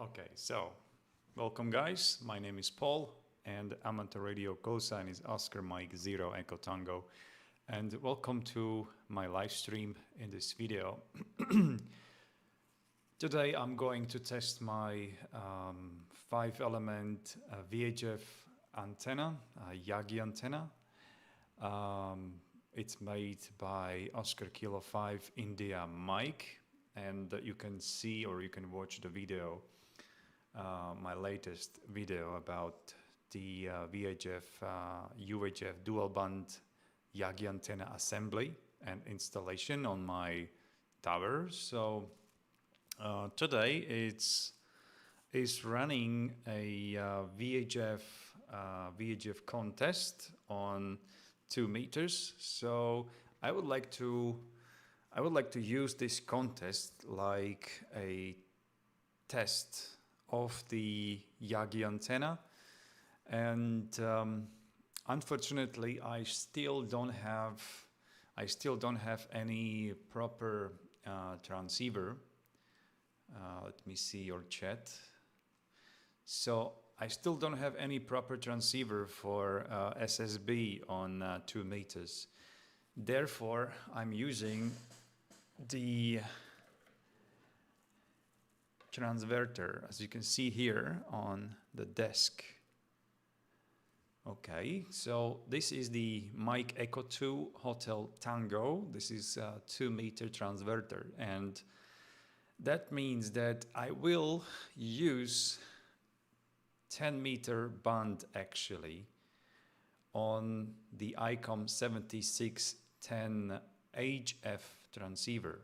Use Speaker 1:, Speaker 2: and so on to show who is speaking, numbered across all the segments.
Speaker 1: Okay, so welcome guys. My name is Paul and amateur radio call sign is Oscar Mike Zero Echo Tango. And welcome to my live stream in this video. Today I'm going to test my 5-element VHF antenna, Yagi Antenna. It's made by Oscar Kilo 5 India Mike, and you can see or you can watch the video, my latest video about the VHF, UHF dual band Yagi antenna assembly and installation on my tower. So today it's running a VHF contest on 2 meters. So I would like to use this contest like a test of the Yagi antenna, and unfortunately I still don't have any proper transceiver. Let me see your chat. So I still don't have any proper transceiver for SSB on 2 meters. Therefore, I'm using the Transverter, as you can see here on the desk. Okay, so this is the Mike Echo 2 Hotel Tango. This is a 2-meter Transverter, and that means that I will use 10-meter band actually on the ICOM 7610 HF transceiver.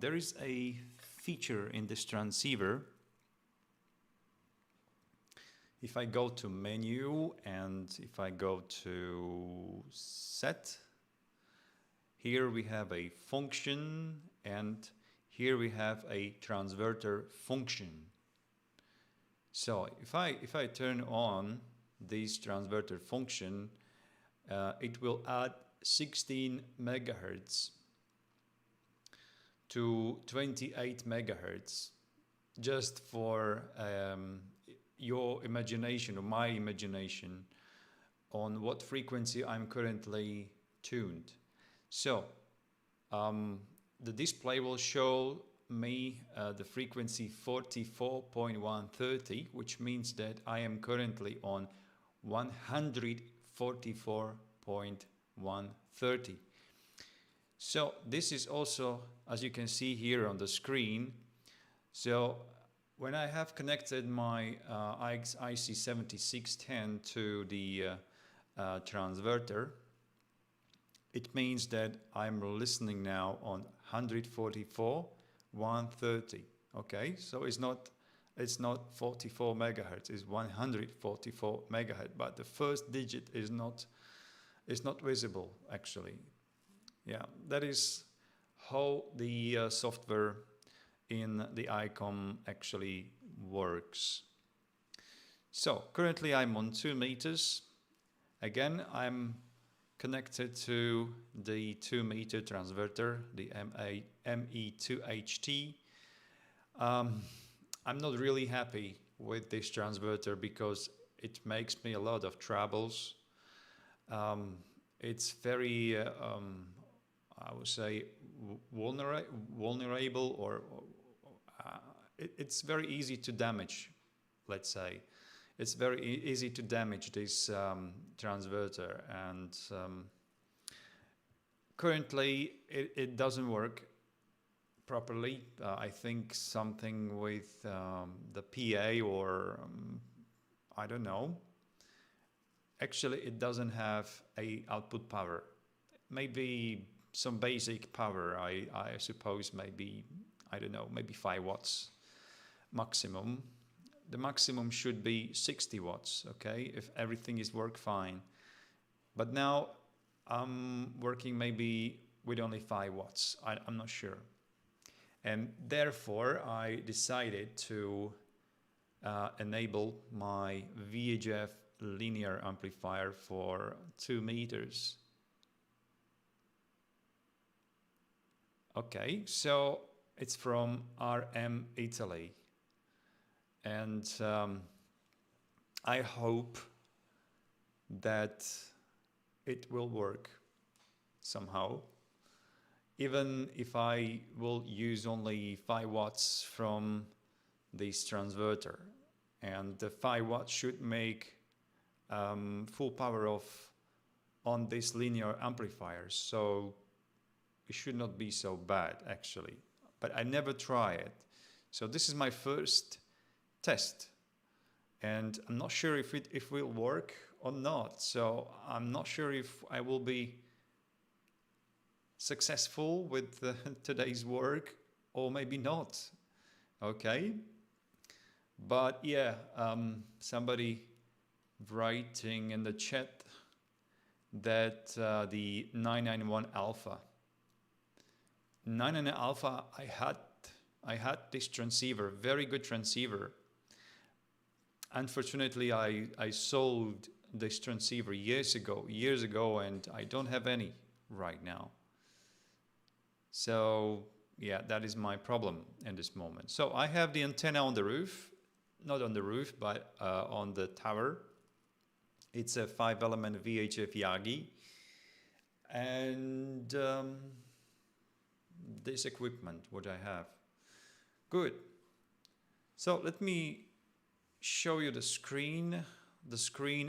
Speaker 1: There is a feature in this transceiver. If I go to menu and if I go to set, here we have a function and here we have a transverter function. So if I turn on this transverter function, it will add 16 megahertz to 28 megahertz, just for your imagination or my imagination on what frequency I'm currently tuned. So the display will show me the frequency 44.130, which means that I am currently on 144.130. So this is also, as you can see here on the screen. So when I have connected my IC7610 to the transverter, it means that I'm listening now on 144.130. Okay, so it's not 44 megahertz, it's 144 megahertz, but the first digit is not visible actually. Yeah, that is how the software in the ICOM actually works. So currently I'm on 2 meters. Again, I'm connected to the 2-meter transverter, the ME2HT. I'm not really happy with this transverter because it makes me a lot of troubles. It's very I would say vulnerable, or it's very easy to damage, let's say. It's very easy to damage this transverter, and currently it doesn't work properly. I think something with the PA, or I don't know. Actually, it doesn't have a output power. Maybe some basic power, I suppose, maybe, I don't know, maybe 5 watts maximum. The maximum should be 60 watts, okay, if everything is work fine. But now I'm working maybe with only 5 watts, I'm not sure. And therefore I decided to enable my VHF linear amplifier for 2 meters. Okay, so It's from RM Italy. And I hope that it will work somehow. Even if I will use only 5 watts from this transverter. And the 5 watts should make full power off on this linear amplifier. So it should not be so bad actually. But I never try it. So this is my first test. And I'm not sure if it will work or not. So I'm not sure if I will be successful with today's work or maybe not. Okay. But yeah, somebody writing in the chat that the 991 Alpha. 991 Alpha, I had this transceiver, very good transceiver. Unfortunately, I sold this transceiver years ago, and I don't have any right now. So yeah, that is my problem in this moment. So I have the antenna on the roof, not on the roof, but on the tower. It's a 5-element VHF Yagi. And this equipment, what I have. Good. So let me show you the screen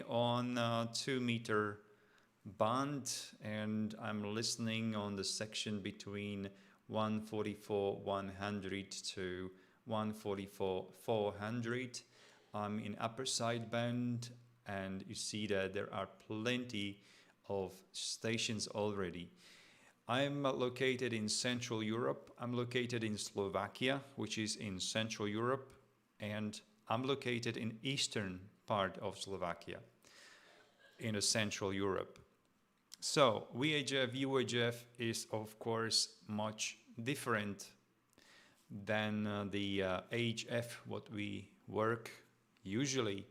Speaker 1: on 2-meter band, and I'm listening on the section between 144/100 to 144/400. I'm in upper sideband, and you see that there are plenty of stations already. I'm located in Central Europe. I'm located in Slovakia, which is in Central Europe, and I'm located in eastern part of Slovakia, in Central Europe. So VHF, UHF is of course much different than the HF, what we work usually,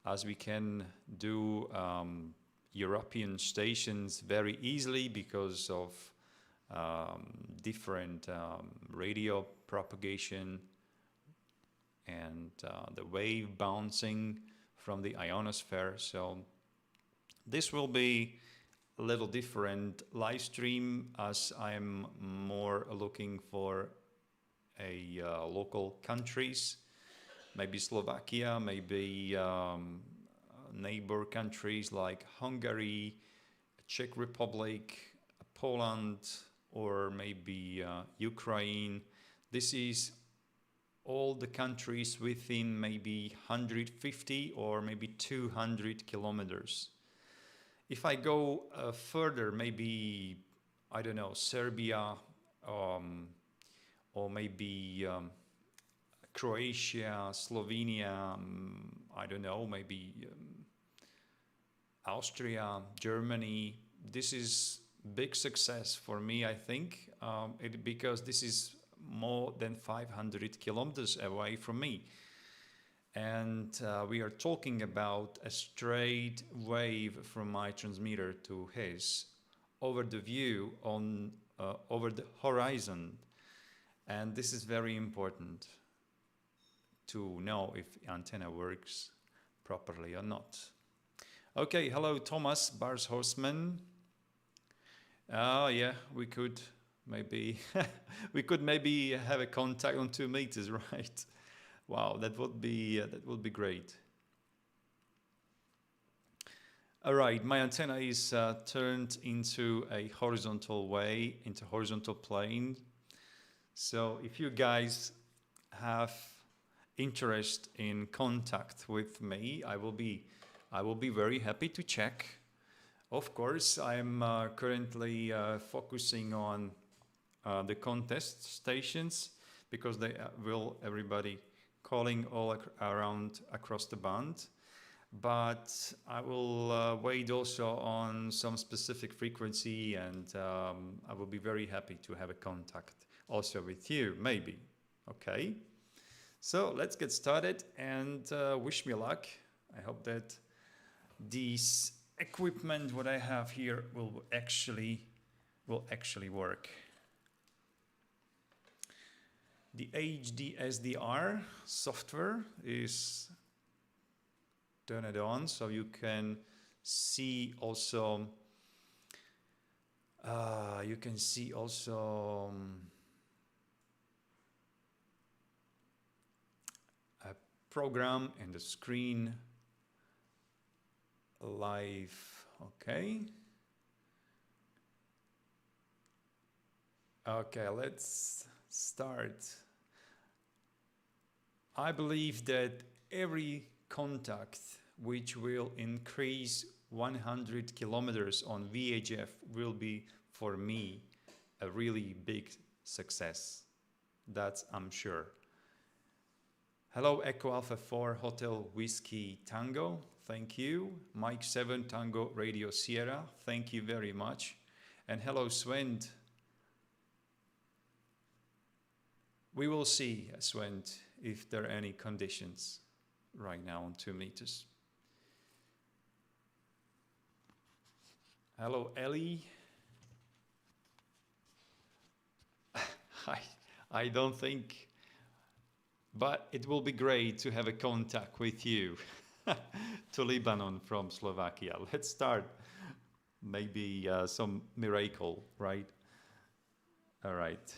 Speaker 1: as we can do European stations very easily because of different radio propagation and the wave bouncing from the ionosphere. So this will be a little different live stream, as I'm more looking for a local countries, maybe Slovakia, maybe neighbor countries like Hungary, Czech Republic, Poland, or maybe Ukraine. This is all the countries within maybe 150 or maybe 200 kilometers. If I go further, maybe, I don't know, Serbia, or maybe Croatia, Slovenia, I don't know, maybe Austria, Germany. This is big success for me, I think, because this is more than 500 kilometers away from me. And we are talking about a straight wave from my transmitter to his over the view on over the horizon. And this is very important to know if antenna works properly or not. Okay, hello Thomas Bars Horseman. Yeah, we could maybe have a contact on 2 meters, right? Wow, that would be great. All right, my antenna is turned into a horizontal way, into horizontal plane. So if you guys have interest in contact with me, I will be very happy to check. Of course, I'm currently focusing on the contest stations, because they will everybody calling all around across the band. But I will wait also on some specific frequency, and I will be very happy to have a contact also with you, maybe. Okay, so let's get started, and wish me luck. I hope that this equipment, what I have here, will actually work. The HDSDR software is turn it on, so you can see also a program and the screen live. Okay. Okay, let's start. I believe that every contact which will increase 100 kilometers on VHF will be, for me, a really big success. That's I'm sure. Hello, Echo Alpha 4 Hotel Whiskey Tango. Thank you. Mike 7 Tango Radio Sierra. Thank you very much. And hello, Sven. We will see, Sven, if there are any conditions right now on 2 meters. Hello, Ellie. I don't think, but it will be great to have a contact with you. To Lebanon from Slovakia. Let's start. Maybe some miracle, right? All right.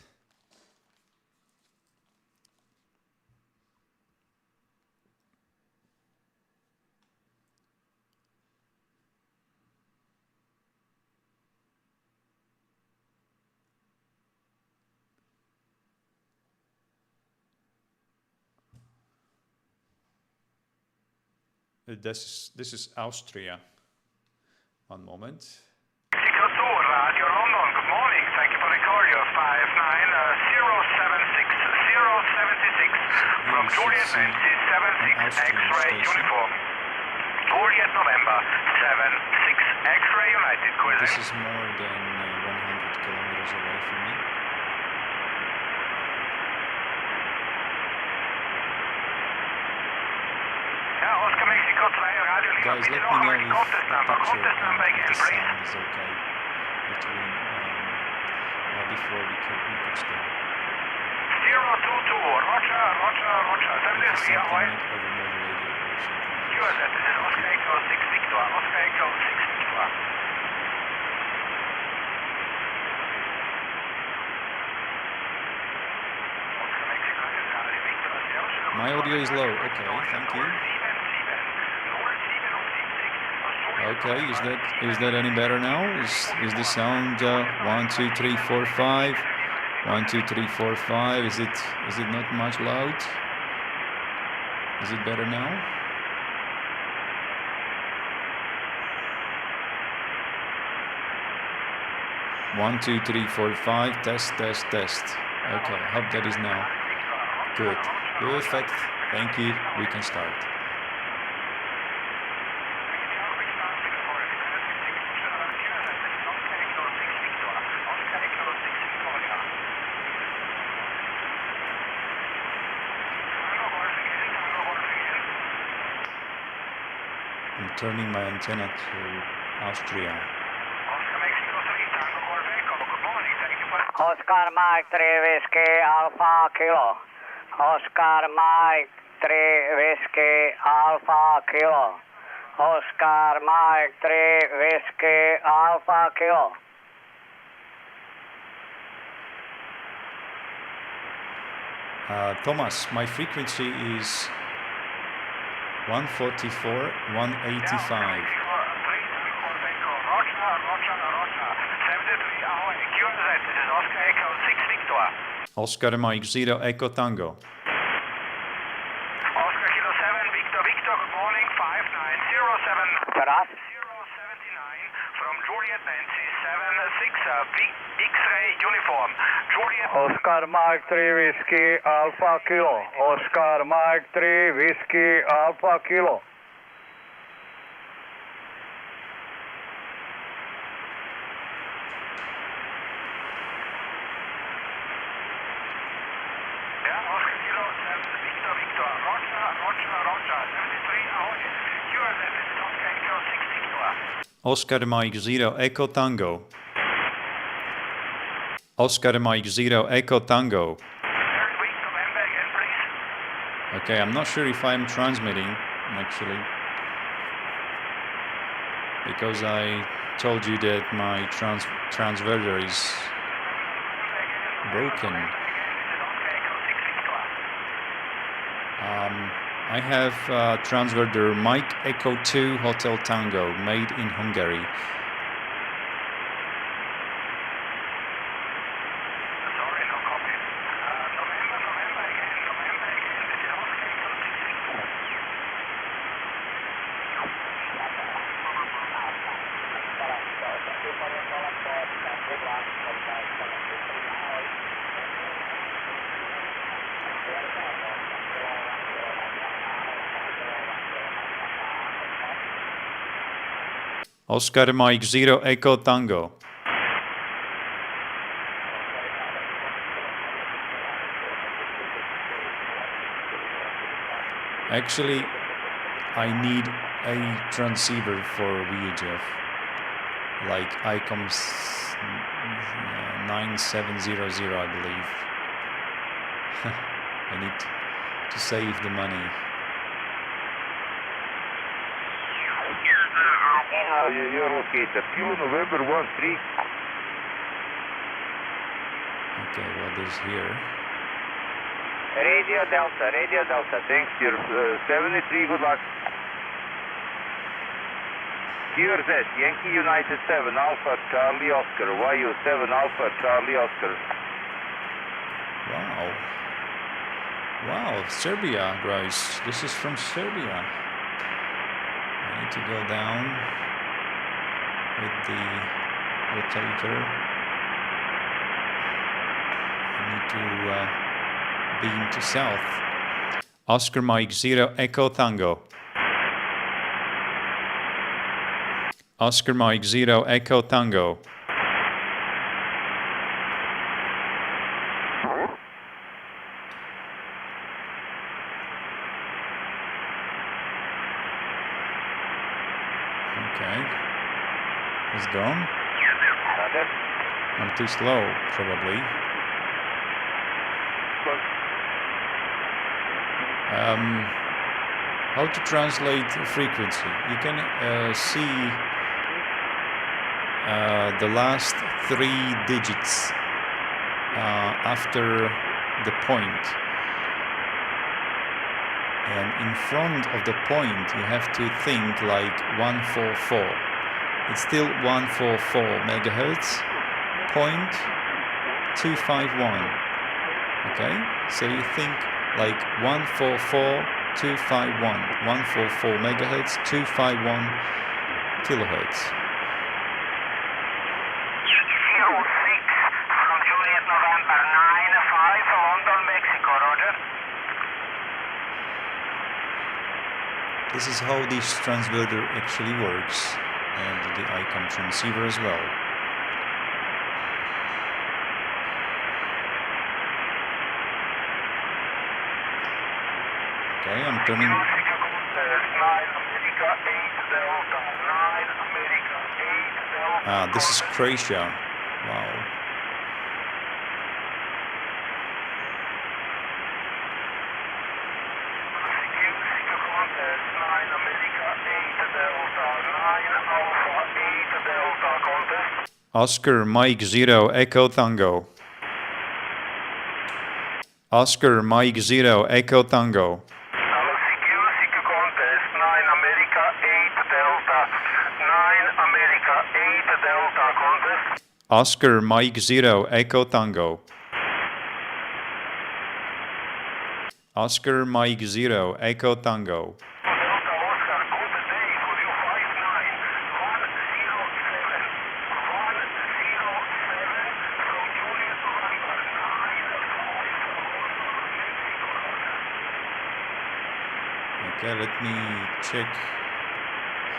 Speaker 1: This is Austria. One moment.
Speaker 2: Radio London, good morning. Thank you for the call. You're 59076 from Juliet Nancy 76 X-ray uniform. Juliet November 76 X-ray United.
Speaker 1: This is more than 100 kilometers away from me. Guys, let me know if the picture and the sound is okay between before we could start.
Speaker 2: 022, Roger. 73
Speaker 1: Something like overmodulated or something.
Speaker 2: Sure, that is Oscar Echo 6 Victor. Oscar Echo 6 Victor.
Speaker 1: My audio is low. Okay, thank you. Okay, is that any better now? Is the sound 1, 2, 3, 4, 5? 1, 2, 3, 4, 5. Is it not much loud? Is it better now? One, 2, 3, 4, 5. Test. Okay, hope that is now good. Perfect. Thank you. We can start. I'm turning my antenna to Austria.
Speaker 3: Oscar Mike 3 Whiskey Alpha Kilo. Oscar Mike 3 Whiskey Alpha Kilo. Oscar Mike 3 Whiskey Alpha Kilo.
Speaker 1: Thomas, my frequency is 144, 185. Oscar Mike 0 Echo Tango.
Speaker 2: Oscar Kilo 7 Victor, good morning, 5907
Speaker 3: Trust.
Speaker 2: 079 from Juliet Nancy 76 X-ray uniform. Juliet
Speaker 3: Oscar Mike 3 Whiskey Alpha Kilo. Oscar Mike 3 Whiskey Alpha Kilo.
Speaker 1: Oscar Mike 0 Echo Tango. Oscar Mike 0 Echo Tango. Okay, I'm not sure if I'm transmitting actually, because I told you that my transverter is broken. I have transverter Mike Echo 2 Hotel Tango, made in Hungary. Oscar Mike 0 Echo Tango. Actually, I need a transceiver for VHF, like ICOM 9700, I believe. I need to save the money.
Speaker 3: You're located. Kilo November 13.
Speaker 1: Okay, what is here?
Speaker 3: Radio Delta. Thanks, you're 73, good luck. QRZ, Yankee United 7, Alpha Charlie Oscar, YU 7, Alpha Charlie Oscar.
Speaker 1: Wow. Wow, Serbia, guys. This is from Serbia. I need to go down with the rotator. I need to beam to south. Oscar Mike 0 Echo Tango. Oscar Mike 0 Echo Tango. Okay. It's gone. I'm too slow, probably. How to translate frequency? You can see the last 3 digits after the point. And in front of the point, you have to think like 144. It's still 144 megahertz, point 251. Okay, so you think like 144, 251, 144 megahertz, 251 kilohertz.
Speaker 2: 06 from Juliet November 95, London, Mexico, roger.
Speaker 1: This is how this transverter actually works, and the ICOM transceiver as well. Okay, I'm turning. This is Croatia. Wow. Oscar Mike 0 Echo Tango. Oscar Mike 0 Echo Tango. Oscar Mike 0 Echo Tango. Oscar Mike 0 Echo Tango. Okay, let me check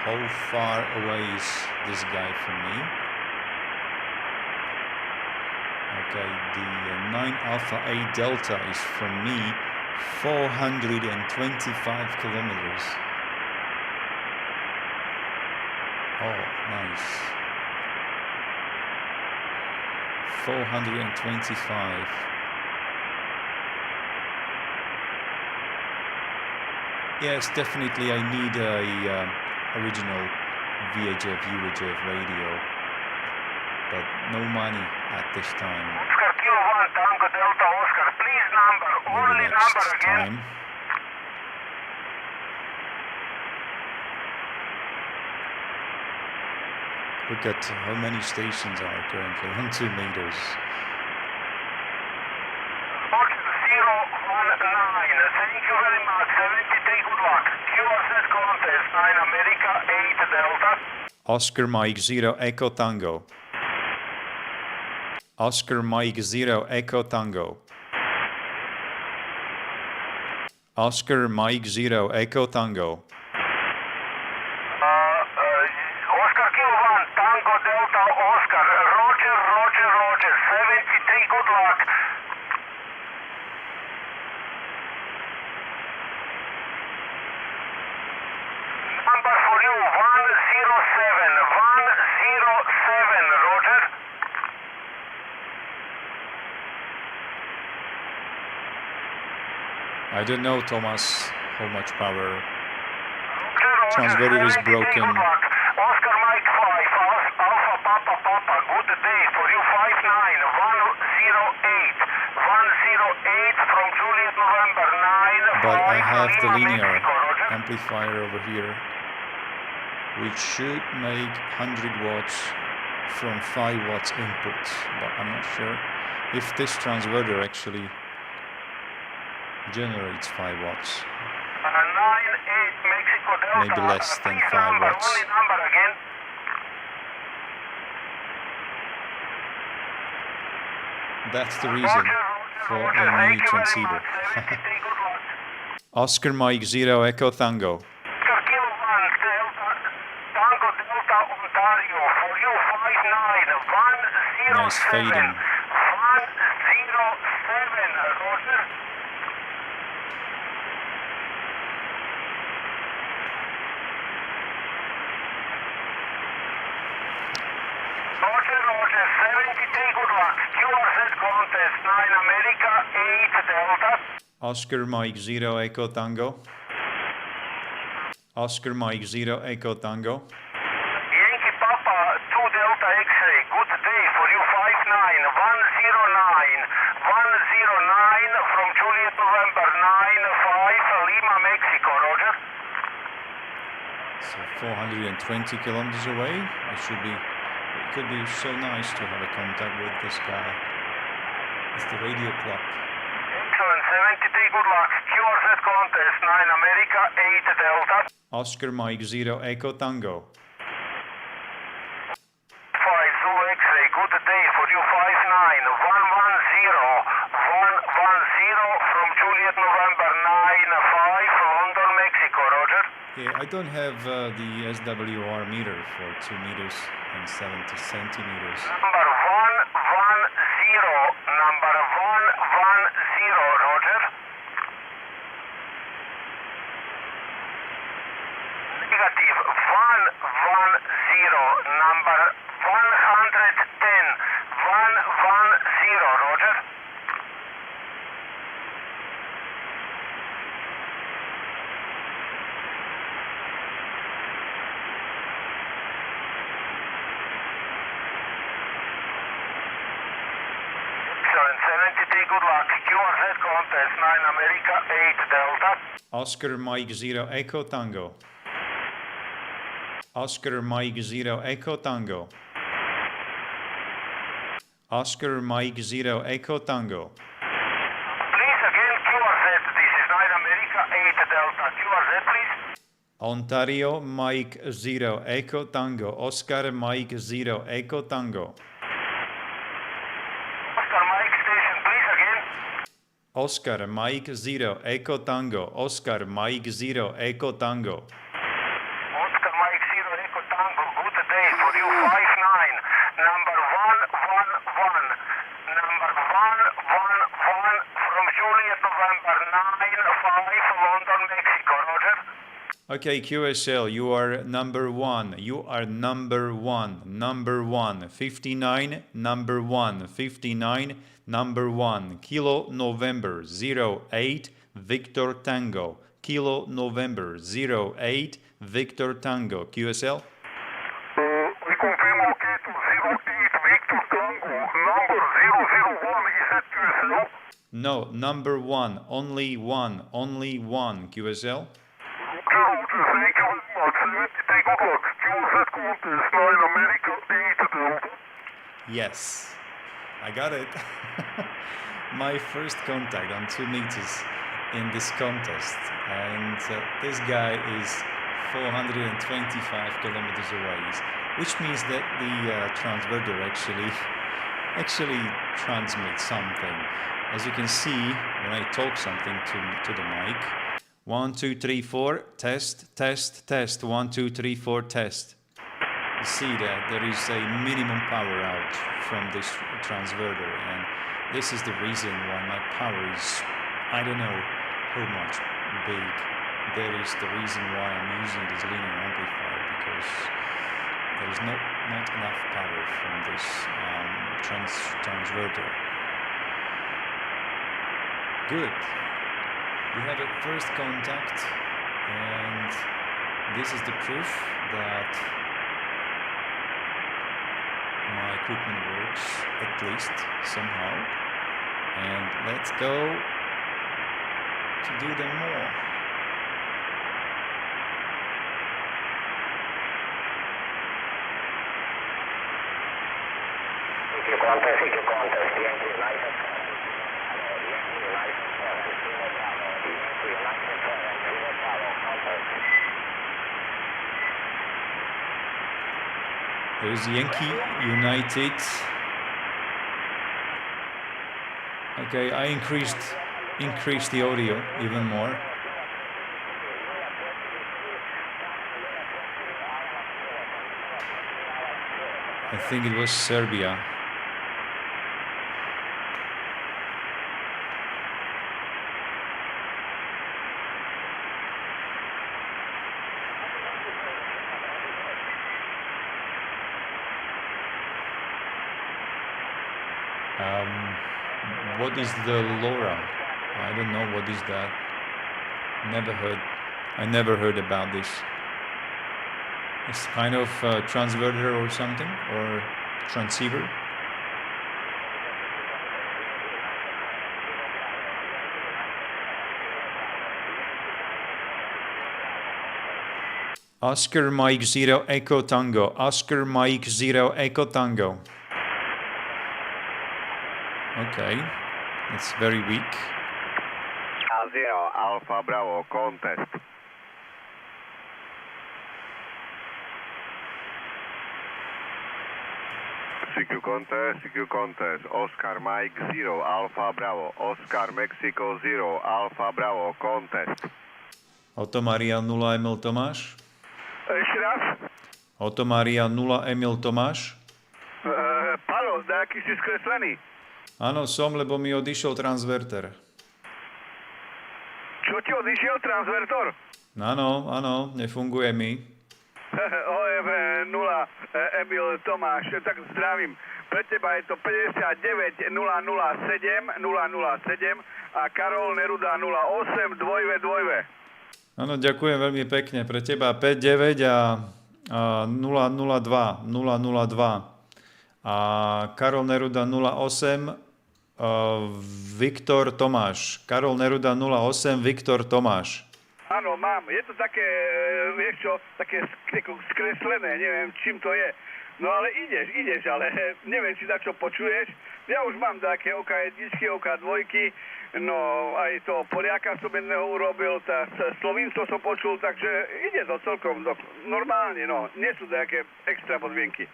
Speaker 1: how far away is this guy from me. Okay, the 9 Alpha A Delta is from me 425 kilometers. Oh, nice. 425. Yes, definitely I need a original VHF, UHF radio, but no money at this time.
Speaker 2: Oscar Kilo 1, Tango Delta Oscar, please number,
Speaker 1: Maybe
Speaker 2: only
Speaker 1: next
Speaker 2: number again.
Speaker 1: time. Look at how many stations are currently on 2 meters.
Speaker 2: Oscar 019, thank you very much, 73, good luck. QRZ contest, 9 America, 8 Delta.
Speaker 1: Oscar Mike 0 Echo Tango. Oscar Mike 0 Echo Tango. Oscar Mike 0 Echo Tango.
Speaker 2: Oscar Kilo 1, Tango Delta Oscar, Roger, Roger, Roger, 73, good luck. Number for you, 107, 107, Roger.
Speaker 1: I don't know, Thomas, how much power.
Speaker 2: Roger,
Speaker 1: Transverter is
Speaker 2: 73,
Speaker 1: broken.
Speaker 2: good luck. Oscar Mike 5, Alpha Papa Papa, good day for you, 59, 108, 108 from Juliet November 9,
Speaker 1: But I
Speaker 2: 5,
Speaker 1: have the
Speaker 2: Lima,
Speaker 1: linear
Speaker 2: Mexico, Roger.
Speaker 1: amplifier over here, which should make 100 watts from 5 watts input, but I'm not sure if this transverter actually generates 5 watts.
Speaker 2: 98 Mexico Delta.
Speaker 1: Maybe less than
Speaker 2: Please
Speaker 1: 5
Speaker 2: number,
Speaker 1: watts.
Speaker 2: only number again.
Speaker 1: That's the reason for a new transceiver. Oscar Mike 0 Echo Tango.
Speaker 2: Oscar Kilo 1, Delta, Tango Delta Ontario, for you 59, 107,
Speaker 1: Nice fading.
Speaker 2: 107, Roger. Roger, Roger, 73, good luck. QRZ contest, 9 America, 8 Delta.
Speaker 1: Oscar Mike 0 Echo Tango. Oscar Mike 0 Echo Tango.
Speaker 2: Yankee Papa 2 Delta X-ray, good day for you, 59, 109, 109 from Juliet November 9, 5, Lima, Mexico, Roger.
Speaker 1: So 420 kilometers away. It could be so nice to have a contact with this guy. It's the radio clock.
Speaker 2: Excellent, 73, good luck. QRZ contest, 9 America, 8 Delta.
Speaker 1: Oscar Mike 0 Echo Tango.
Speaker 2: 5 Zulu X-ray, good day for you, 59, 110, 110 from Juliet November 9, 5, London, Mexico, Roger.
Speaker 1: Yeah, I don't have the SWR meter for 2 meters and 70 centimeters.
Speaker 2: Number 110, number 110, Roger. Negative 110, number 110, 110, Roger. Excellent, 73, good luck. QRZ contest, 9 America, 8 Delta.
Speaker 1: Oscar Mike 0 Echo Tango. Oscar Mike 0 Echo Tango. Oscar Mike 0 Echo Tango.
Speaker 2: Please again, QRZ, this is 9 America, 8 Delta. QRZ, please.
Speaker 1: Ontario Mike 0 Echo Tango. Oscar Mike 0 Echo Tango.
Speaker 2: Oscar Mike station, please again.
Speaker 1: Oscar Mike 0 Echo Tango. Oscar Mike 0 Echo Tango.
Speaker 2: Oscar Mike 0 Echo Tango, good day for you, 59, number 111, number 111 from Juliet November 9, 5, London, Mexico, Roger.
Speaker 1: Okay, QSL, you are number 1. You are number 1. Number 1. 59, number 1. 59, number 1. Kilo November 08, Victor Tango. Kilo November 08 Victor Tango QSL.
Speaker 2: We confirm okay to 08 Victor Tango. Number 001, is that QSL?
Speaker 1: No, number one, only one QSL.
Speaker 2: Roger, thank you very much. 70 take over. QZ contest 9 American 8 Delta.
Speaker 1: Yes, I got it. My first contact on 2 meters in this contest, and this guy is 425 kilometers away, which means that the transverter actually transmits something. As you can see, when I talk something to the mic, 1, 2, 3, 4, test, test, test, 1, 2, 3, 4, test. You see that there is a minimum power out from this transverter, and this is the reason why my power is, I don't know how much big. That is the reason why I'm using this linear amplifier, because there is not enough power from this transverter. Good. We have a first contact, and this is the proof that my equipment works, at least somehow. And let's go to do them more.
Speaker 2: EQ contest, Yankee license.
Speaker 1: There's Yankee United. Okay, I increased the audio even more. I think it was Serbia. What is the LoRa? I don't know what is that. I never heard about this. It's kind of transverter or something, or transceiver. Oscar Mike 0 Echo Tango. Oscar Mike 0 Echo Tango. Okay, it's very weak.
Speaker 3: A0 Alpha Bravo contest. CQ contest, Oscar Mike 0 Alpha Bravo, Oscar Mexico 0 Alpha Bravo contest.
Speaker 1: Automaria 0 Emil Tomáš.
Speaker 3: Ešte raz?
Speaker 1: Automaria 0 Emil Tomáš.
Speaker 3: Paľo, nejaký si skreslený.
Speaker 1: Áno, som, lebo mi odišiel transverter.
Speaker 3: Čo ti odišiel transvertor?
Speaker 1: Áno, nefunguje mi.
Speaker 3: OF 0 Emil Tomáš, tak zdravím. Pre teba je to 59 007 a Karol Neruda 08 2V.
Speaker 1: Áno, ďakujem veľmi pekne. Pre teba 59 a 002. A Karol Neruda 08 Viktor Tomáš. Karol Neruda 08 Viktor Tomáš.
Speaker 3: Áno, mám. Je to také, vieš čo, také skreslené, neviem, čím to je. No ale ideš, ale neviem, či za čo počuješ. Ja už mám také OK1, OK2, no aj to Poliaka som jedného urobil, Slovinsko som počul, takže ide to celkom normálne, no. Nie sú také extra podmienky.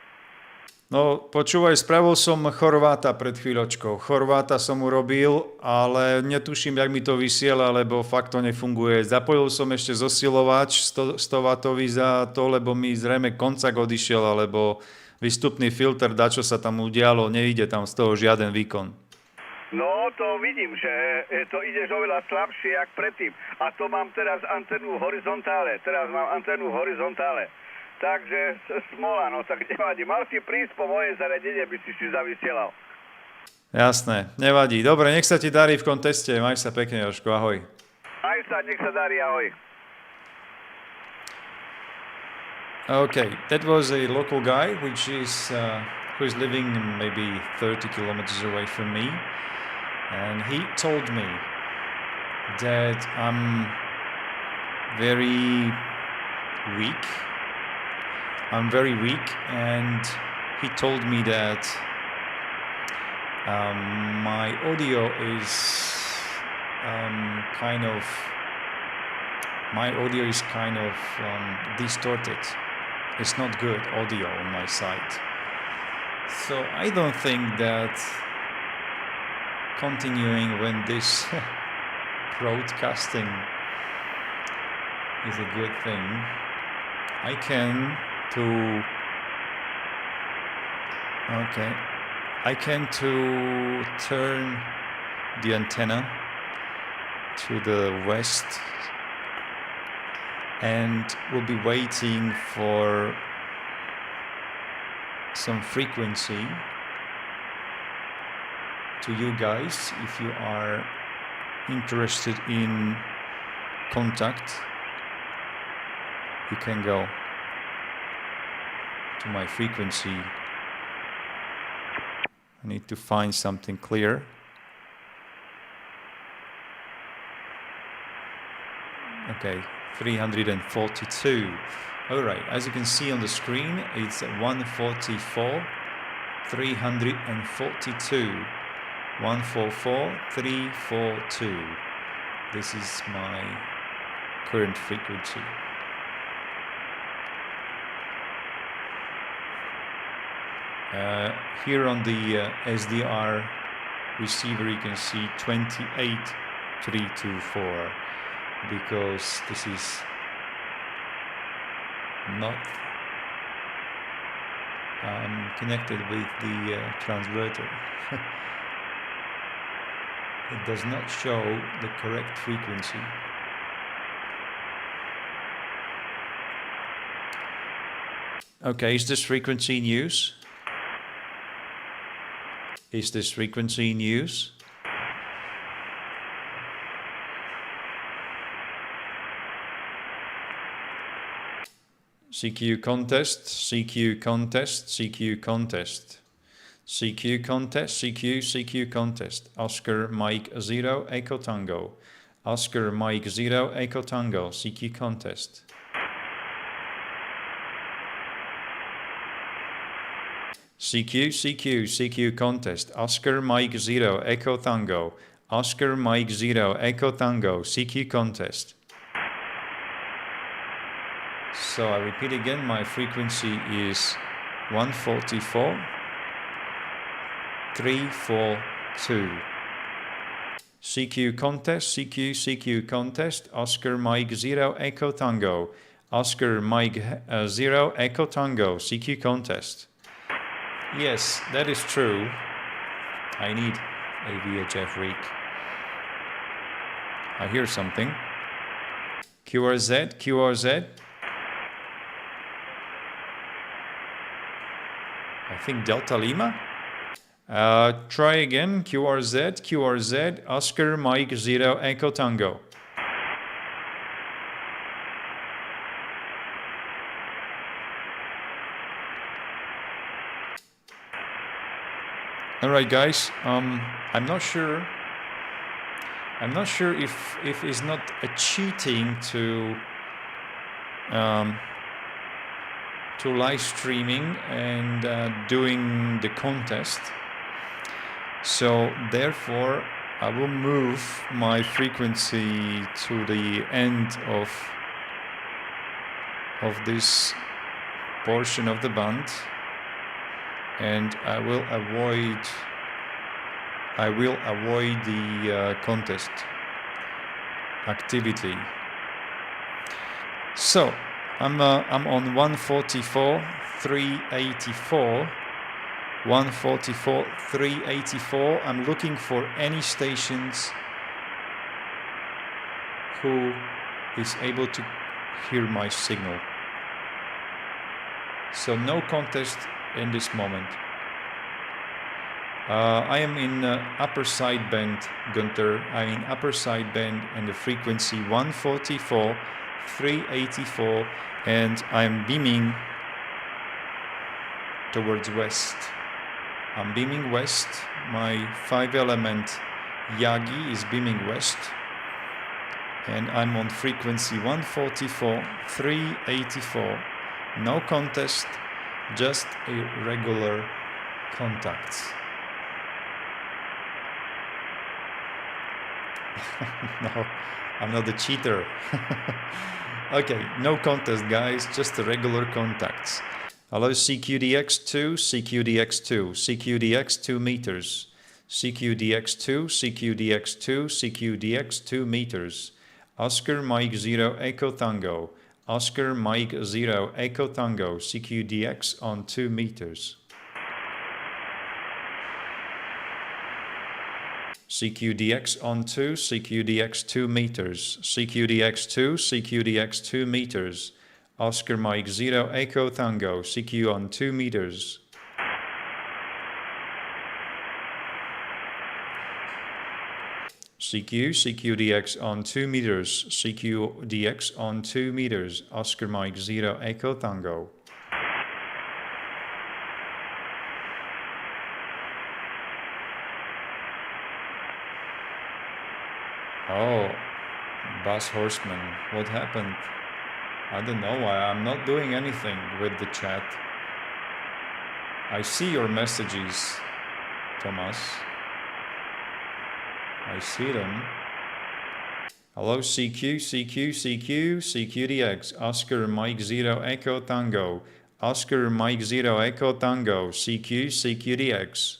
Speaker 1: No, počúvaj, spravil som Chorváta pred chvíľočkou. Chorváta som urobil, ale netuším, jak mi to vysiela, lebo fakt to nefunguje. Zapojil som ešte zosilovač 100W za to, lebo mi zrejme koncak odišiel, alebo výstupný filter, dačo sa tam udialo, nejde tam z toho žiaden výkon.
Speaker 3: No, to vidím, že to ideš oveľa slabšie, jak predtým. A to mám teraz antenu horizontále. Takže smola, no tak nevadí. Mal si prísť po moje zariadenie, by si zavysielal.
Speaker 1: Jasné, nevadí. Dobre, nech sa ti darí v konteste. Maj sa pekne, Jožko, ahoj.
Speaker 3: Aj sa, nech sa darí, ahoj.
Speaker 1: Okay, that was a local guy, which is who is living maybe 30 kilometers away from me, and he told me that I'm very weak. I'm very weak, and he told me that my audio is kind of distorted. It's not good audio on my side. So I don't think that continuing when this broadcasting is a good thing. I can turn the antenna to the west, and we'll be waiting for some frequency to you guys. If you are interested in contact, you can go to my frequency. I need to find something clear. Okay, 342. All right, as you can see on the screen, it's 144, 342, 144, 342. This is my current frequency. Here on the SDR receiver, you can see 28324, because this is not connected with the transverter. It does not show the correct frequency. Okay, is this frequency in use? Is this frequency in use? CQ contest, CQ contest, CQ contest. CQ contest, CQ contest. Oscar Mike 0, Echo Tango. Oscar Mike 0, Echo Tango, CQ contest. CQ contest. Oscar Mike 0, Echo Tango. Oscar Mike 0, Echo Tango, CQ contest. So I repeat again, my frequency is 144, 342. CQ contest, CQ contest. Oscar Mike 0, Echo Tango. Oscar Mike 0, Echo Tango, CQ contest. Yes, that is true. I need a VHF rig. I hear something. QRZ. I think Delta Lima. Try again. QRZ. Oscar Mike 0, Echo Tango. All right, guys. I'm not sure if it's not a cheating to live streaming and doing the contest. So therefore, I will move my frequency to the end of this portion of the band, and I will avoid the contest activity. So I'm on 144, 384. 144, 384. I'm looking for any stations who is able to hear my signal. So no contest in this moment. I am in upper sideband, Gunther. I'm in upper sideband and the frequency 144, 384, and I'm beaming towards west. I'm beaming west. My 5-element Yagi is beaming west. And I'm on frequency 144, 384. No contest, just a regular contacts. No, I'm not a cheater. Okay, no contest, guys, just the regular contacts. Hello, CQDX2, CQDX2, CQDX 2 meters. CQDX2, CQDX2, CQDX 2 meters. Oscar Mike 0 Echo Tango. Oscar Mike 0 Echo Tango. CQDX on 2 meters. CQDX on 2, CQDX 2 meters. CQDX2, CQDX 2 meters. Oscar Mike 0 Echo Tango. CQ on 2 meters. CQDX on 2 meters. CQDX on 2 meters. Oscar Mike 0 Echo Tango. Oh, Bass Horseman, what happened? I don't know why. I'm not doing anything with the chat. I see your messages, Thomas. I see them. Hello, CQ, CQ, CQ, CQDX. Oscar Mike 0 Echo Tango. Oscar Mike 0 Echo Tango. CQ, CQDX.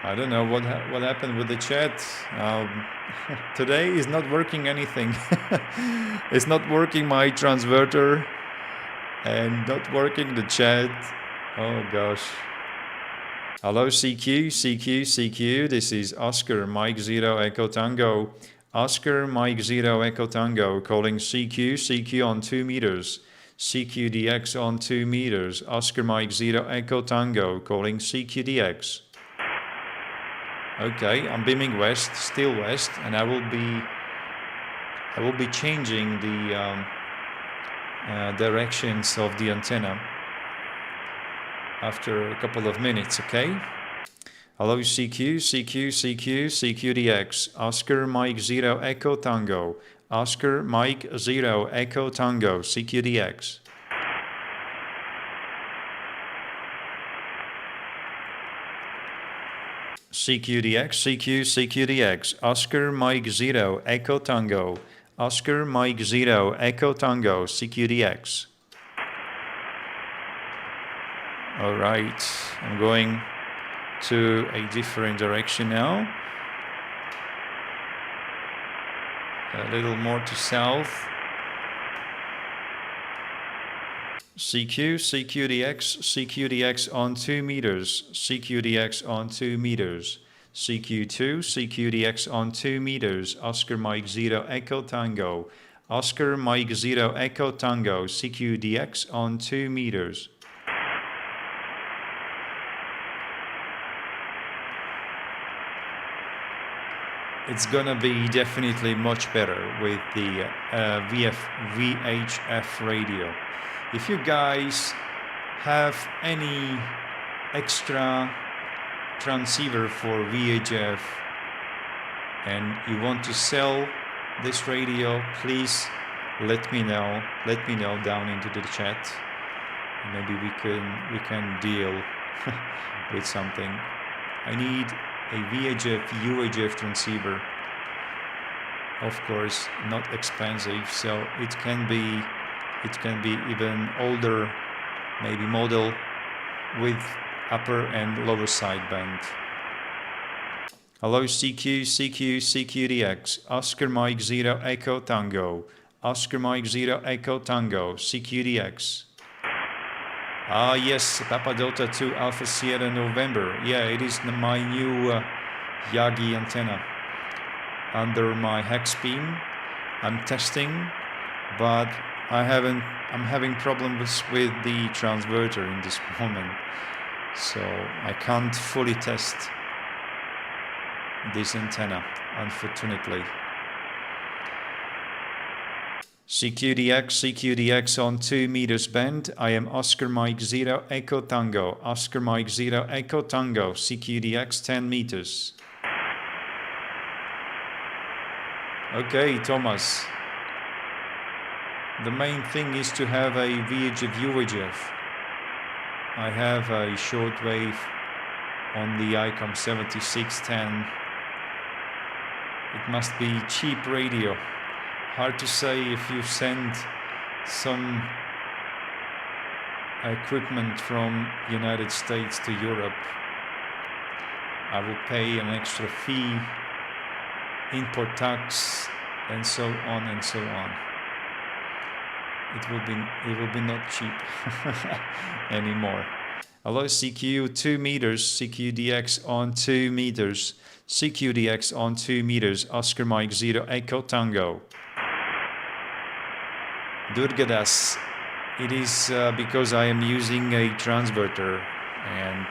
Speaker 1: I don't know what happened with the chat. Today is not working anything. It's not working my transverter and not working the chat. Oh gosh. Hello CQ, CQ, CQ. This is Oscar Mike 0 Echo Tango. Oscar Mike 0 Echo Tango calling CQ, CQ on 2 meters. CQDX on 2 meters. Oscar Mike 0 Echo Tango calling CQDX. Okay, I'm beaming west, still west, and I will be changing the directions of the antenna after a couple of minutes. Okay. Hello CQ, CQ, CQ, CQDX. Oscar Mike 0 Echo Tango. Oscar Mike 0 Echo Tango. CQDX. CQDX, CQ, CQDX, Oscar Mike 0 Echo Tango, Oscar Mike 0 Echo Tango, CQDX. All right, I'm going to a different direction now. A little more to south. CQ, CQDX, CQDX on 2 meters, CQDX on 2 meters, CQ2, CQDX on 2 meters, Oscar Mike 0 Echo Tango, Oscar Mike 0 Echo Tango, CQDX on 2 meters. It's gonna be definitely much better with the VHF radio. If you guys have any extra transceiver for VHF and you want to sell this radio, please let me know. Let me know down into the chat. Maybe we can deal with something. I need a VHF UHF transceiver. Of course, not expensive, so it can be even older, maybe model with upper and lower sideband. Hello CQ, CQ, CQDX, Oscar Mike 0 Echo Tango, Oscar Mike 0 Echo Tango, CQDX. Ah yes, Papa Delta 2 Alpha Sierra November. Yeah, it is my new Yagi antenna under my hex beam. I'm testing, but I'm having problems with the transverter in this moment, so I can't fully test this antenna, unfortunately. CQDX on 2 meters band. I am Oscar Mike 0 Echo Tango. Oscar Mike 0 Echo Tango. CQDX 10 meters. Okay, Thomas. The main thing is to have a VHF UHF. I have a shortwave on the ICOM 7610. It must be cheap radio. Hard to say if you send some equipment from United States to Europe. I will pay an extra fee, import tax, and so on and so on. It will be not cheap anymore. Hello CQ 2 meters, CQDX on 2 meters, CQDX on 2 meters, Oscar Mike 0 Echo Tango. Durgadas, it is because I am using a transverter, and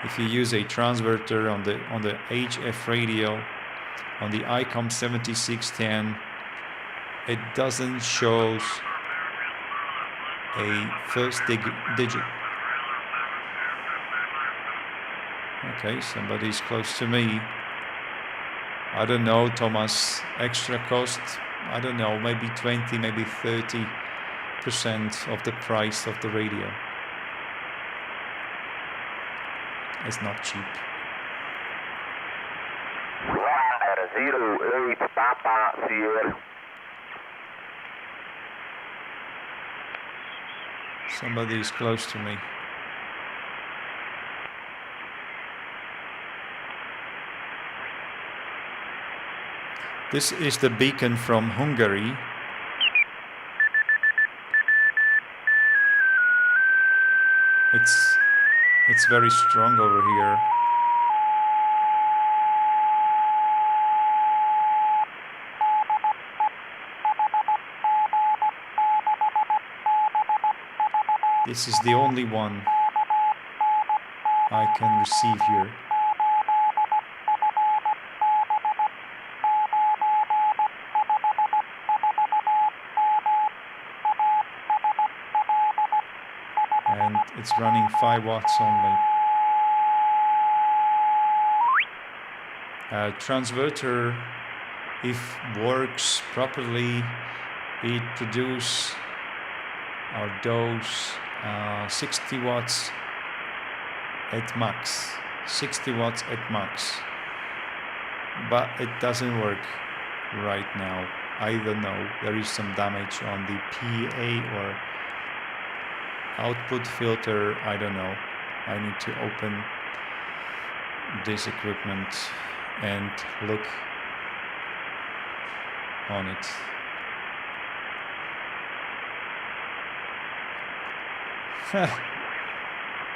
Speaker 1: if you use a transverter on the HF radio, on the ICOM 7610, it doesn't show a first digit. Okay, somebody's close to me. I don't know, Thomas, extra cost, I don't know, maybe 20, maybe 30% of the price of the radio. It's not cheap.
Speaker 2: 08 Papa Sierra.
Speaker 1: Somebody is close to me. This is the beacon from Hungary. It's very strong over here. This is the only one I can receive here. And it's running 5 watts only. Transverter, if works properly, it produces our dose 60 watts at max. 60 watts at max. But it doesn't work right now. I don't know. There is some damage on the PA or output filter. I don't know. I need to open this equipment and look on it.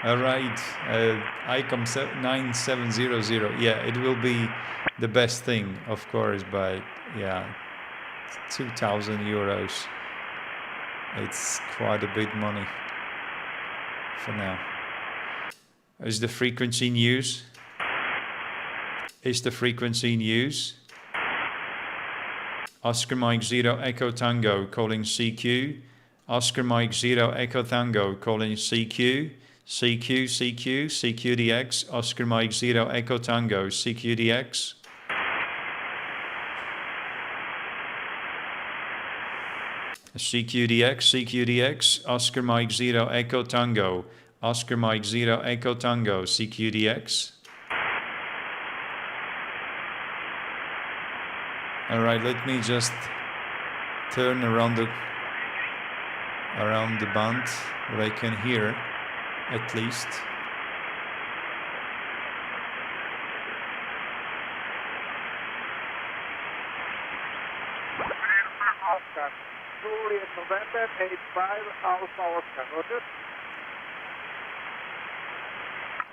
Speaker 1: All right, ICOM 9700. Yeah, it will be the best thing, of course, but yeah, 2,000 euros. It's quite a bit money for now. Is the frequency in use? Is the frequency in use? Oscar Mike 0 Echo Tango calling CQ. Oscar Mike 0 Echo Tango calling CQ. CQ, CQ, CQDX. Oscar Mike 0 Echo Tango, CQDX. CQDX, CQDX. Oscar Mike 0 Echo Tango. Oscar Mike 0 Echo Tango, CQDX. All right, let me just turn around the band where I can hear at least.
Speaker 3: Oscar, Juliet November 85 Alpha Oscar, Roger.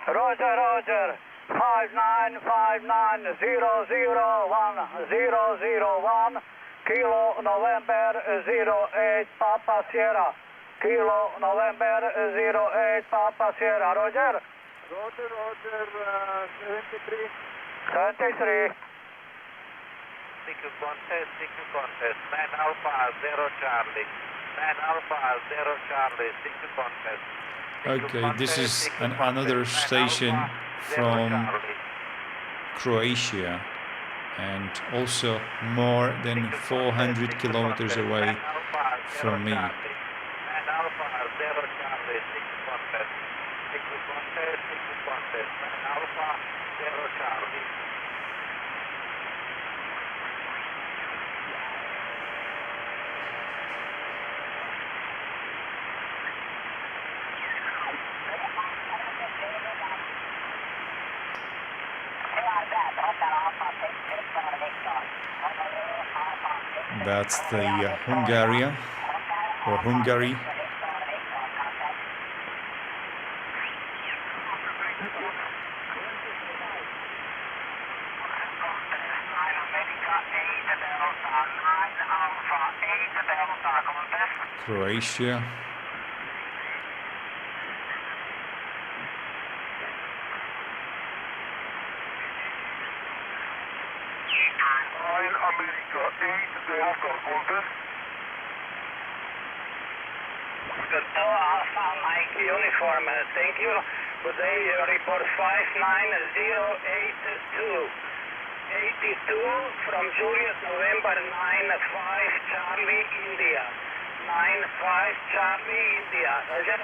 Speaker 2: Roger, Roger. 5959 001 001.
Speaker 3: Kilo November 08 Papa Sierra. Kilo November 08 Papa Sierra. Roger?
Speaker 2: Roger, 73.
Speaker 3: 73.
Speaker 2: CQ contest. Man Alpha 0 Charlie. Man Alpha 0 Charlie. CQ contest.
Speaker 1: Okay, this is another station from Croatia and also more than 400 kilometers away from me.
Speaker 2: Man Alpha 0 Charlie. CQ contest. CQ contest. Man Alpha 0 Charlie.
Speaker 1: That's the Hungary. Croatia.
Speaker 2: America 8 Delta contest.
Speaker 3: Alpha Mike Uniform, thank you. Today report 59082. 82 from Julius November 95 Charlie India. 95 Charlie India. Roger?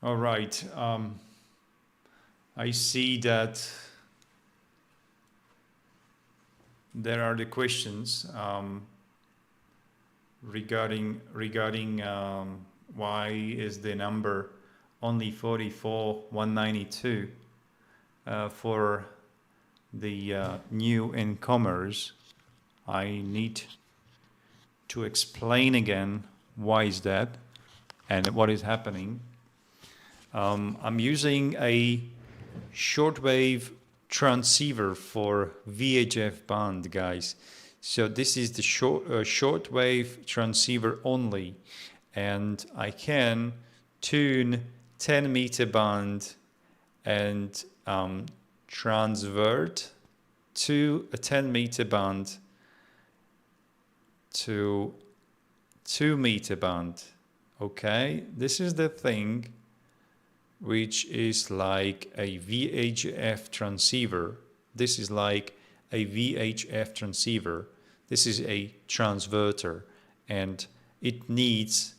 Speaker 1: All right. I see that there are the questions regarding why is the number only 44,192 for the new incomers. I need to explain again why is that and what is happening. I'm using a shortwave transceiver for VHF band, guys. So this is the shortwave transceiver only, and I can tune 10 meter band and transvert to a 10 meter band to 2 meter band. Okay, this is the thing which is like a VHF transceiver. This is like a VHF transceiver. This is a transverter, and it needs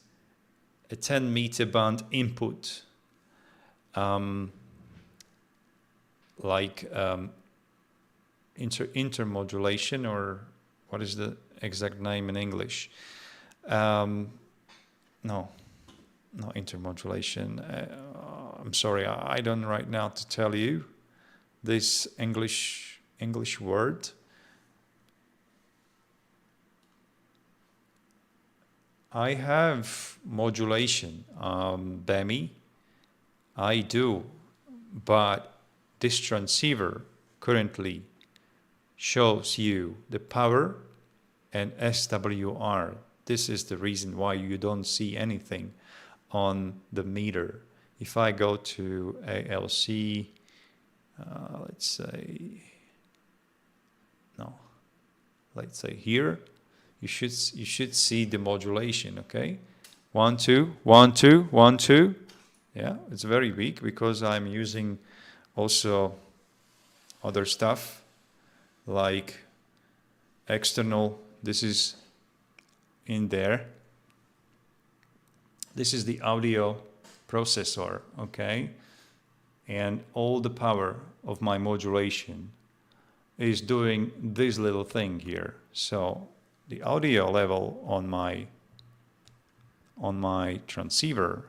Speaker 1: a 10 meter band input, intermodulation, or what is the exact name in English? No, intermodulation. I'm sorry, I don't right now to tell you this English word. I have modulation, BEMI, I do, but this transceiver currently shows you the power and SWR. This is the reason why you don't see anything on the meter. If I go to ALC, let's say here, you should see the modulation. Okay, 1 2 1 2 1 2. Yeah, it's very weak because I'm using also other stuff like external. This is in there. This is the audio processor, okay? And all the power of my modulation is doing this little thing here. So the audio level on my transceiver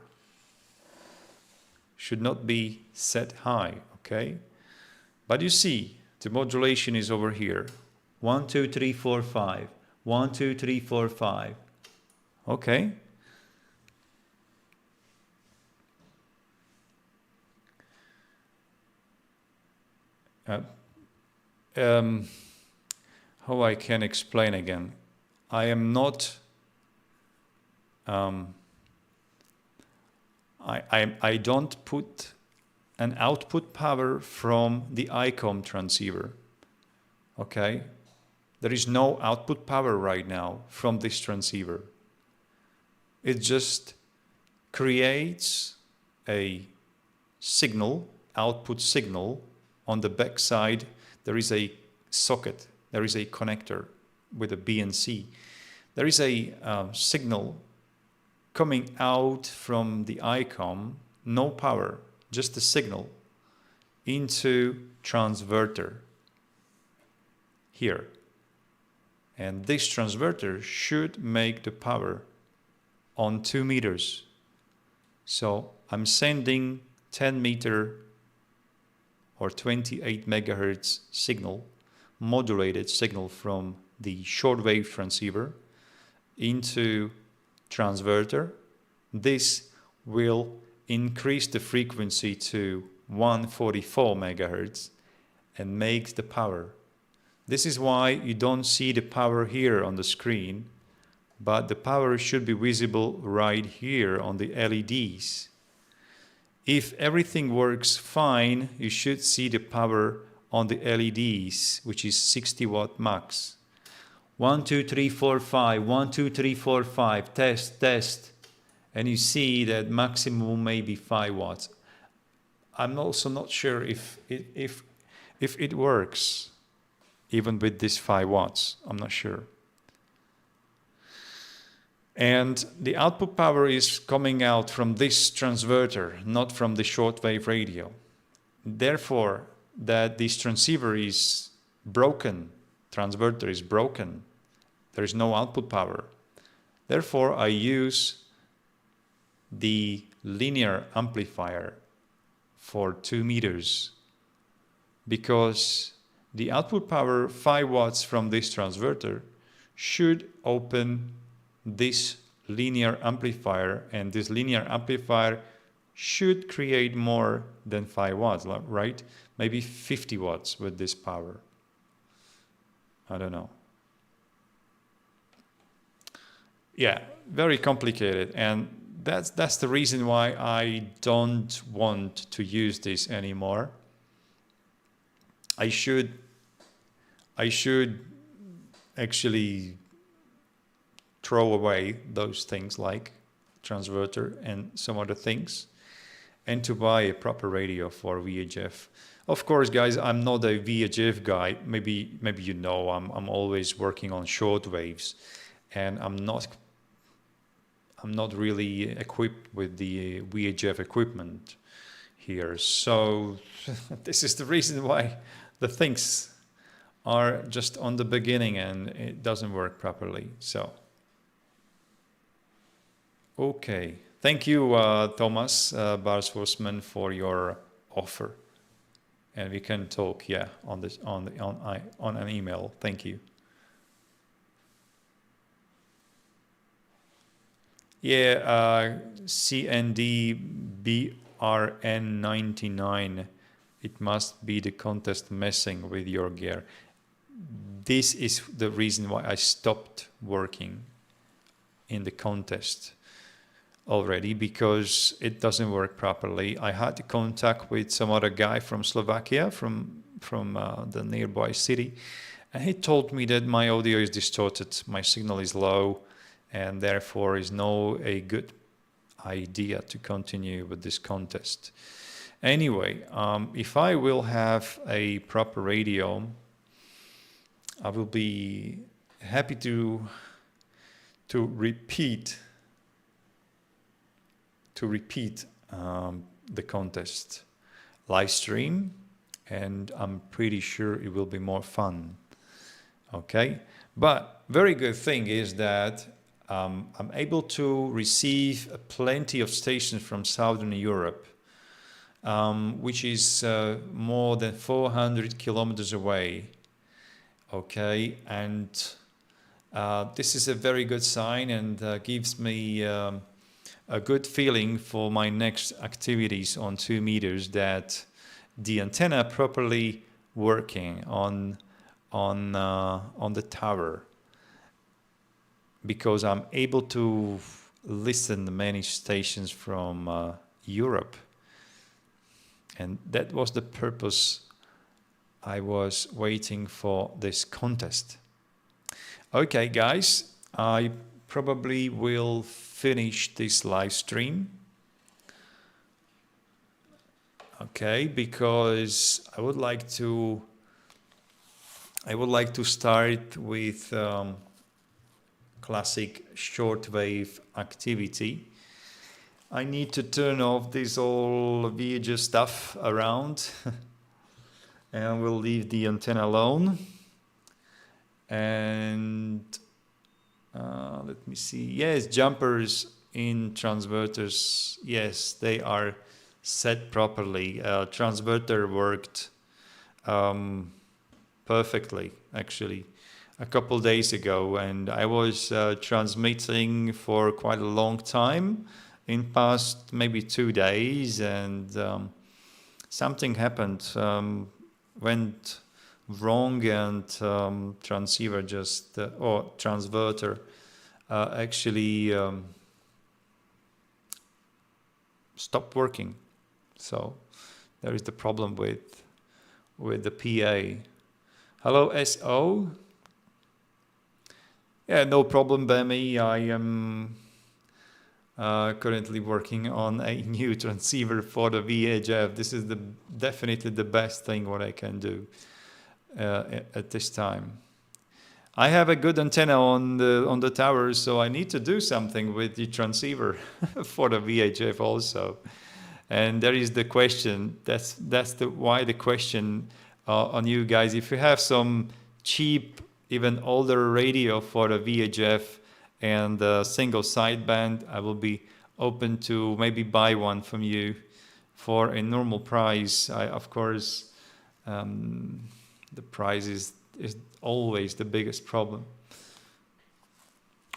Speaker 1: should not be set high, okay? But you see, the modulation is over here. 1 2 3 4 5. 1 2 3 4 5. Okay. How I can explain again? I am not. I don't put an output power from the ICOM transceiver. Okay, there is no output power right now from this transceiver. It just creates a signal, output signal. On the back side there is a socket, there is a connector with a BNC. There is a signal coming out from the ICOM, no power, just a signal, into transverter here. And this transverter should make the power on 2 meters. So I'm sending 10 meter or 28 megahertz signal, modulated signal from the shortwave transceiver into transverter. This will increase the frequency to 144 megahertz and makes the power. This is why you don't see the power here on the screen, but the power should be visible right here on the LEDs. If everything works fine, you should see the power on the LEDs, which is 60 watt max. 1, 2, 3, 4, 5, 1, 2, 3, 4, 5, test. And you see that maximum may be 5 watts. I'm also not sure if it works, even with this 5 watts, I'm not sure. And the output power is coming out from this transverter, not from the shortwave radio. Therefore, that this transceiver is broken, transverter is broken, there is no output power. Therefore, I use the linear amplifier for 2 meters, because the output power 5 watts from this transverter should open this linear amplifier, and this linear amplifier should create more than 5 watts, right? Maybe 50 watts with this power. I don't know. Yeah, very complicated, and that's the reason why I don't want to use this anymore. I should actually throw away those things like transverter and some other things, and to buy a proper radio for VHF. Of course, guys, I'm not a VHF guy. Maybe you know I'm always working on short waves, and I'm not really equipped with the VHF equipment here. So this is the reason why the things are just on the beginning and it doesn't work properly. So okay, thank you, Thomas Barsvorsman, for your offer, and we can talk, yeah, on this on an email. Thank you. Yeah, CNDBRN99. It must be the contest messing with your gear. This is the reason why I stopped working in the contest already, because it doesn't work properly. I had contact with some other guy from Slovakia, from the nearby city, and he told me that my audio is distorted, my signal is low, and therefore is no a good idea to continue with this contest. Anyway, if I will have a proper radio, I will be happy to repeat the contest live stream, and I'm pretty sure it will be more fun. Okay, but very good thing is that I'm able to receive plenty of stations from Southern Europe, which is more than 400 kilometers away. Okay, and this is a very good sign, and gives me a good feeling for my next activities on 2 meters, that the antenna properly working on the tower, because I'm able to listen to many stations from Europe, and that was the purpose I was waiting for this contest. Okay, guys, I probably will finish this live stream. Okay, because I would like to start with classic shortwave activity. I need to turn off this all VHF stuff around and we'll leave the antenna alone. And let me see. Yes, jumpers in transverters. Yes, they are set properly. Transverter worked perfectly, actually, a couple days ago, and I was transmitting for quite a long time in past maybe 2 days, and something happened, went wrong, and transceiver just or transverter actually stopped working. So there is the problem with the PA. Hello, SO. Yeah, no problem, Bemi. I am currently working on a new transceiver for the VHF. This is definitely the best thing what I can do at this time. I have a good antenna on the tower, so I need to do something with the transceiver for the VHF also. And there is the question. That's why the question on you guys. If you have some cheap, even older radio for the VHF and single sideband, I will be open to maybe buy one from you for a normal price. Of course, the price is always the biggest problem.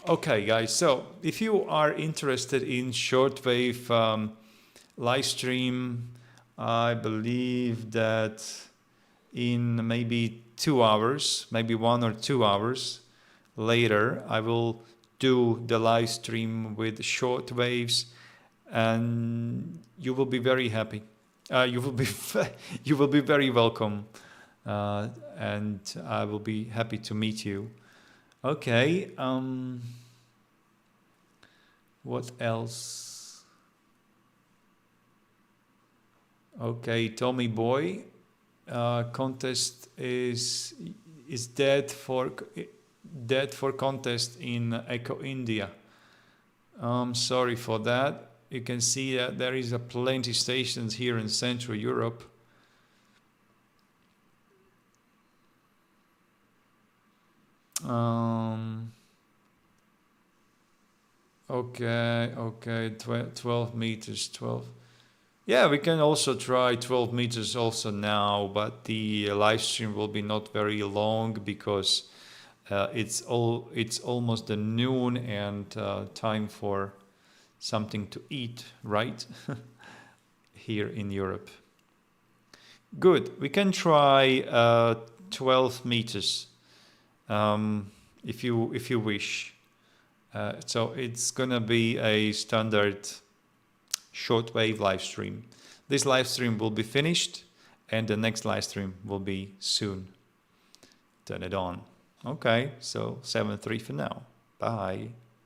Speaker 1: Okay, guys. So if you are interested in shortwave live stream, I believe that in maybe 2 hours, maybe 1 or 2 hours later, I will do the live stream with short waves, and you will be very happy. You will be very welcome, and I will be happy to meet you. Okay. What else? Okay, Tommy Boy. Contest is dead for contest in Echo India. Sorry for that. You can see that there is a plenty stations here in Central Europe. Okay, 12 meters, 12. Yeah, we can also try 12 meters also now, but the live stream will be not very long because it's almost the noon and time for something to eat, right? Here in Europe. Good. We can try 12 meters if you wish. So it's gonna be a standard shortwave live stream. This live stream will be finished and the next live stream will be soon. Turn it on. Okay, so 7.3 for now. Bye.